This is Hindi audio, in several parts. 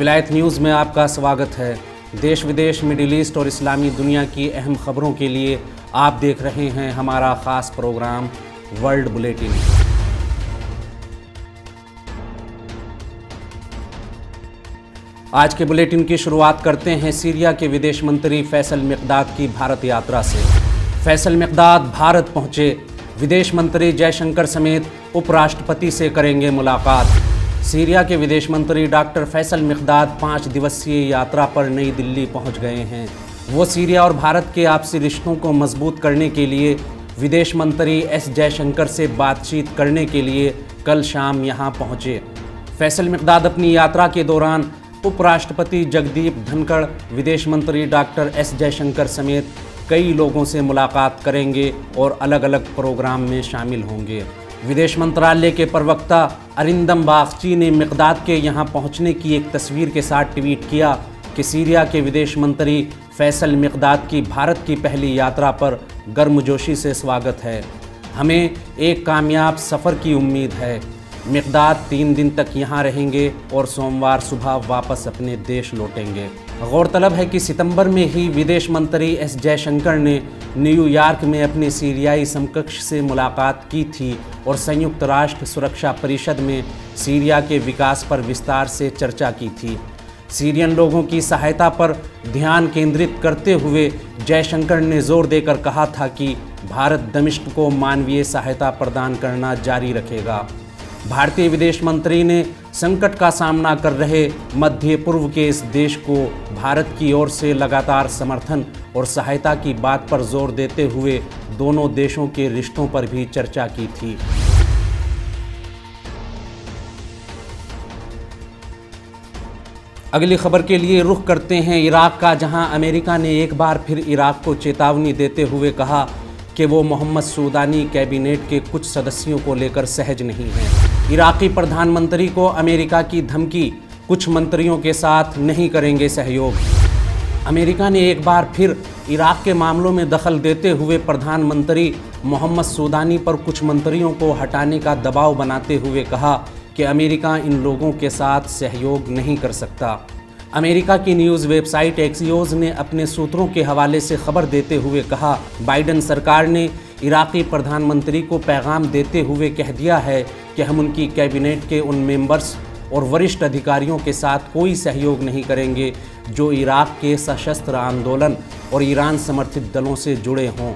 विलायत न्यूज़ में आपका स्वागत है। देश विदेश, मिडिल ईस्ट और इस्लामी दुनिया की अहम खबरों के लिए आप देख रहे हैं हमारा ख़ास प्रोग्राम वर्ल्ड बुलेटिन। आज के बुलेटिन की शुरुआत करते हैं सीरिया के विदेश मंत्री फैसल मिक़दाद की भारत यात्रा से। फैसल मिक़दाद भारत पहुंचे। विदेश मंत्री जयशंकर समेत उपराष्ट्रपति से करेंगे मुलाकात। सीरिया के विदेश मंत्री डॉक्टर फैसल मिक़दाद 5 दिवसीय यात्रा पर नई दिल्ली पहुंच गए हैं। वो सीरिया और भारत के आपसी रिश्तों को मजबूत करने के लिए विदेश मंत्री एस जयशंकर से बातचीत करने के लिए कल शाम यहां पहुंचे। फैसल मिक़दाद अपनी यात्रा के दौरान उपराष्ट्रपति जगदीप धनखड़, विदेश मंत्री डॉक्टर एस जयशंकर समेत कई लोगों से मुलाकात करेंगे और अलग अलग प्रोग्राम में शामिल होंगे। विदेश मंत्रालय के प्रवक्ता अरिंदम बागची ने मिक़दाद के यहाँ पहुँचने की एक तस्वीर के साथ ट्वीट किया कि सीरिया के विदेश मंत्री फैसल मिक़दाद की भारत की पहली यात्रा पर गर्मजोशी से स्वागत है। हमें एक कामयाब सफ़र की उम्मीद है। मिक़दाद 3 दिन तक यहाँ रहेंगे और सोमवार सुबह वापस अपने देश लौटेंगे। गौरतलब है कि सितंबर में ही विदेश मंत्री एस जयशंकर ने न्यूयॉर्क में अपने सीरियाई समकक्ष से मुलाकात की थी और संयुक्त राष्ट्र सुरक्षा परिषद में सीरिया के विकास पर विस्तार से चर्चा की थी। सीरियन लोगों की सहायता पर ध्यान केंद्रित करते हुए जयशंकर ने जोर देकर कहा था कि भारत दमिश्क को मानवीय सहायता प्रदान करना जारी रखेगा। भारतीय विदेश मंत्री ने संकट का सामना कर रहे मध्य पूर्व के इस देश को भारत की ओर से लगातार समर्थन और सहायता की बात पर जोर देते हुए दोनों देशों के रिश्तों पर भी चर्चा की थी। अगली खबर के लिए रुख करते हैं इराक का, जहां अमेरिका ने एक बार फिर इराक को चेतावनी देते हुए कहा कि वो मोहम्मद सूदानी कैबिनेट के कुछ सदस्यों को लेकर सहज नहीं है। इराकी प्रधानमंत्री को अमेरिका की धमकी, कुछ मंत्रियों के साथ नहीं करेंगे सहयोग। अमेरिका ने एक बार फिर इराक के मामलों में दखल देते हुए प्रधानमंत्री मोहम्मद सूदानी पर कुछ मंत्रियों को हटाने का दबाव बनाते हुए कहा कि अमेरिका इन लोगों के साथ सहयोग नहीं कर सकता। अमेरिका की न्यूज़ वेबसाइट एक्सियोस ने अपने सूत्रों के हवाले से खबर देते हुए कहा, बाइडेन सरकार ने इराकी प्रधानमंत्री को पैगाम देते हुए कह दिया है कि हम उनकी कैबिनेट के उन मेंबर्स और वरिष्ठ अधिकारियों के साथ कोई सहयोग नहीं करेंगे जो इराक के सशस्त्र आंदोलन और ईरान समर्थित दलों से जुड़े हों।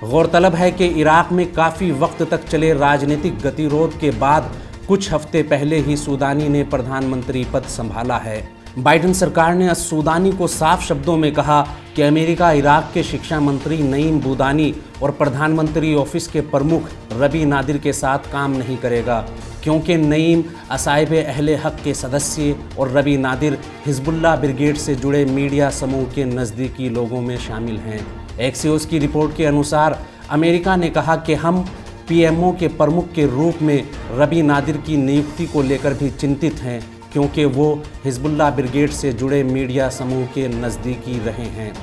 गौरतलब है कि इराक में काफ़ी वक्त तक चले राजनीतिक गतिरोध के बाद कुछ हफ्ते पहले ही सूदानी ने प्रधानमंत्री पद संभाला है। बाइडेन सरकार ने सूदानी को साफ शब्दों में कहा कि अमेरिका इराक के शिक्षा मंत्री नईम बूदानी और प्रधानमंत्री ऑफिस के प्रमुख रबी नादिर के साथ काम नहीं करेगा, क्योंकि नईम असाइब अहले हक के सदस्य और रबी नादिर हिजबुल्लाह ब्रिगेड से जुड़े मीडिया समूह के नज़दीकी लोगों में शामिल हैं। एक्सियोस की रिपोर्ट के अनुसार अमेरिका ने कहा कि हम पीएमओ के प्रमुख के रूप में रबी नादिर की नियुक्ति को लेकर भी चिंतित हैं, क्योंकि वो हिजबुल्लाह ब्रिगेड से जुड़े मीडिया समूह के नज़दीकी रहे हैं।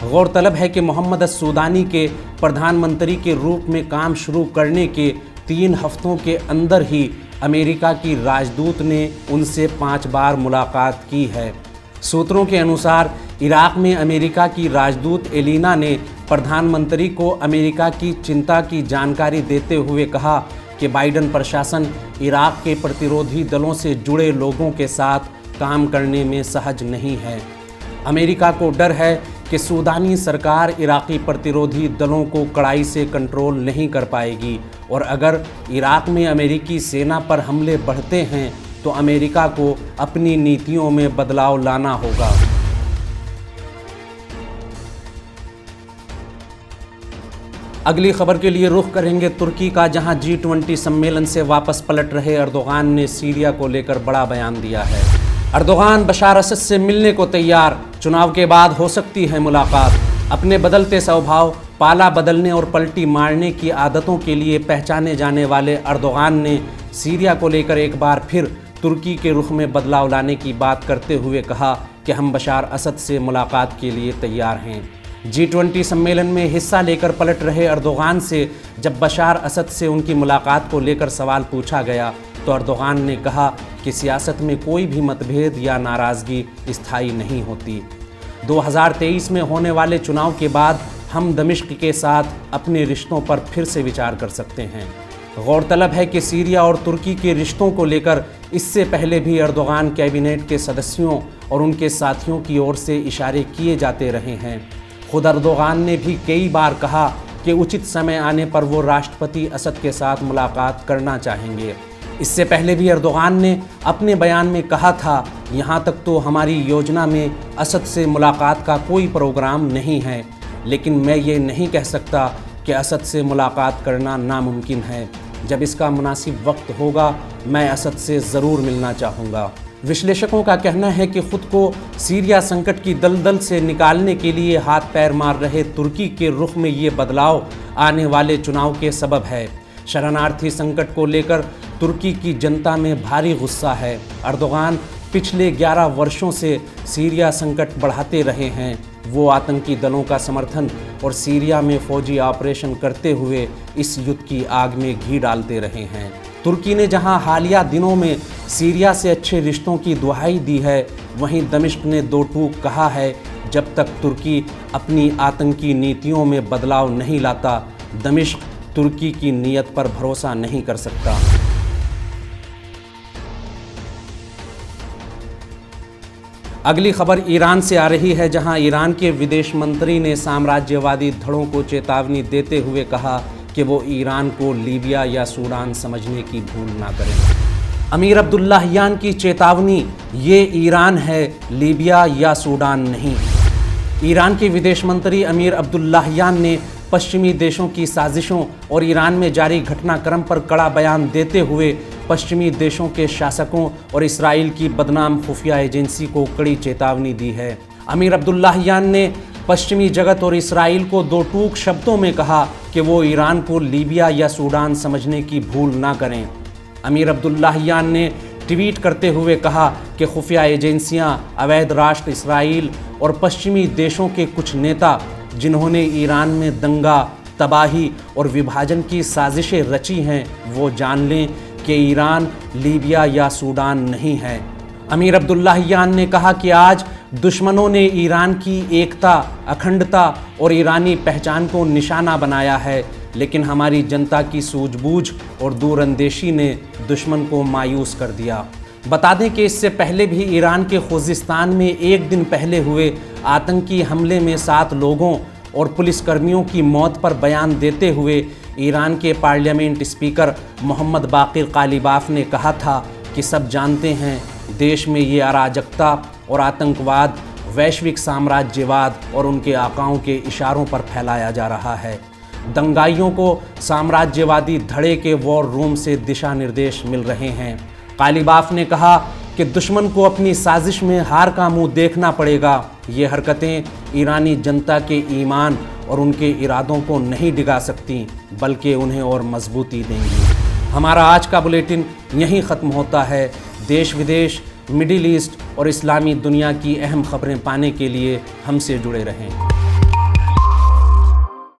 गौरतलब है कि मोहम्मद सूदानी के प्रधानमंत्री के रूप में काम शुरू करने के 3 हफ्तों के अंदर ही अमेरिका की राजदूत ने उनसे 5 बार मुलाकात की है। सूत्रों के अनुसार इराक में अमेरिका की राजदूत एलिना ने प्रधानमंत्री को अमेरिका की चिंता की जानकारी देते हुए कहा कि बाइडेन प्रशासन इराक के प्रतिरोधी दलों से जुड़े लोगों के साथ काम करने में सहज नहीं है। अमेरिका को डर है कि सूदानी सरकार इराकी प्रतिरोधी दलों को कड़ाई से कंट्रोल नहीं कर पाएगी और अगर इराक में अमेरिकी सेना पर हमले बढ़ते हैं तो अमेरिका को अपनी नीतियों में बदलाव लाना होगा। अगली खबर के लिए रुख करेंगे तुर्की का, जहां G20 सम्मेलन से वापस पलट रहे अर्दोगान ने सीरिया को लेकर बड़ा बयान दिया है। अर्दोगान बशार असद से मिलने को तैयार, चुनाव के बाद हो सकती है मुलाकात। अपने बदलते स्वभाव, पाला बदलने और पलटी मारने की आदतों के लिए पहचाने जाने वाले अर्दोगान ने सीरिया को लेकर एक बार फिर तुर्की के रुख में बदलाव लाने की बात करते हुए कहा कि हम बशार असद से मुलाकात के लिए तैयार हैं। G20 सम्मेलन में हिस्सा लेकर पलट रहे अर्दोगान से जब बशार असद से उनकी मुलाकात को लेकर सवाल पूछा गया तो अर्दोगान ने कहा कि सियासत में कोई भी मतभेद या नाराज़गी स्थायी नहीं होती। 2023 में होने वाले चुनाव के बाद हम दमिश्क के साथ अपने रिश्तों पर फिर से विचार कर सकते हैं। गौरतलब है कि सीरिया और तुर्की के रिश्तों को लेकर इससे पहले भी अर्दोगान कैबिनेट के सदस्यों और उनके साथियों की ओर से इशारे किए जाते रहे हैं। खुद अर्दोगान ने भी कई बार कहा कि उचित समय आने पर वो राष्ट्रपति असद के साथ मुलाकात करना चाहेंगे। इससे पहले भी अर्दोगान ने अपने बयान में कहा था, यहाँ तक तो हमारी योजना में असद से मुलाकात का कोई प्रोग्राम नहीं है, लेकिन मैं ये नहीं कह सकता कि असद से मुलाकात करना नामुमकिन है। जब इसका मुनासिब वक्त होगा मैं असद से ज़रूर मिलना चाहूँगा। विश्लेषकों का कहना है कि खुद को सीरिया संकट की दलदल से निकालने के लिए हाथ पैर मार रहे तुर्की के रुख में ये बदलाव आने वाले चुनाव के सबब है। शरणार्थी संकट को लेकर तुर्की की जनता में भारी गुस्सा है। अर्दोगान पिछले 11 वर्षों से सीरिया संकट बढ़ाते रहे हैं। वो आतंकी दलों का समर्थन और सीरिया में फौजी ऑपरेशन करते हुए इस युद्ध की आग में घी डालते रहे हैं। तुर्की ने जहां हालिया दिनों में सीरिया से अच्छे रिश्तों की दुहाई दी है, वहीं दमिश्क ने दो टूक कहा है, जब तक तुर्की अपनी आतंकी नीतियों में बदलाव नहीं लाता, दमिश्क तुर्की की नीयत पर भरोसा नहीं कर सकता। अगली खबर ईरान से आ रही है, जहां ईरान के विदेश मंत्री ने साम्राज्यवादी धड़ों को चेतावनी देते हुए कहा कि वो ईरान को लीबिया या सूडान समझने की भूल ना करें। अमीर अब्दुल्लाहियान की चेतावनी, ये ईरान है, लीबिया या सूडान नहीं। ईरान के विदेश मंत्री अमीर अब्दुल्लाहियान ने पश्चिमी देशों की साजिशों और ईरान में जारी घटनाक्रम पर कड़ा बयान देते हुए पश्चिमी देशों के शासकों और इसराइल की बदनाम खुफिया एजेंसी को कड़ी चेतावनी दी है। अमीर अब्दुल्लाहियान ने पश्चिमी जगत और इसराइल को दो टूक शब्दों में कहा कि वो ईरान को लीबिया या सूडान समझने की भूल ना करें। अमीर अब्दुल्लाहियान ने ट्वीट करते हुए कहा कि खुफिया एजेंसियां, अवैध राष्ट्र इसराइल और पश्चिमी देशों के कुछ नेता जिन्होंने ईरान में दंगा, तबाही और विभाजन की साजिशें रची हैं, वो जान लें कि ईरान लीबिया या सूडान नहीं है। अमीर अब्दुल्लाहियान ने कहा कि आज दुश्मनों ने ईरान की एकता, अखंडता और ईरानी पहचान को निशाना बनाया है, लेकिन हमारी जनता की सूझबूझ और दूरअंदेशी ने दुश्मन को मायूस कर दिया। बता दें कि इससे पहले भी ईरान के खुजिस्तान में एक दिन पहले हुए आतंकी हमले में 7 लोगों और पुलिसकर्मियों की मौत पर बयान देते हुए ईरान के पार्लियामेंट स्पीकर मोहम्मद बाकिर कालिबाफ ने कहा था कि सब जानते हैं देश में ये अराजकता और आतंकवाद वैश्विक साम्राज्यवाद और उनके आकाओं के इशारों पर फैलाया जा रहा है। दंगाइयों को साम्राज्यवादी धड़े के वॉर रूम से दिशा निर्देश मिल रहे हैं। कालिबाफ ने कहा कि दुश्मन को अपनी साजिश में हार का मुंह देखना पड़ेगा। ये हरकतें ईरानी जनता के ईमान और उनके इरादों को नहीं डिगा सकती, बल्कि उन्हें और मजबूती देंगी। हमारा आज का बुलेटिन यहीं ख़त्म होता है। देश विदेश, मिडिल ईस्ट और इस्लामी दुनिया की अहम खबरें पाने के लिए हमसे जुड़े रहें।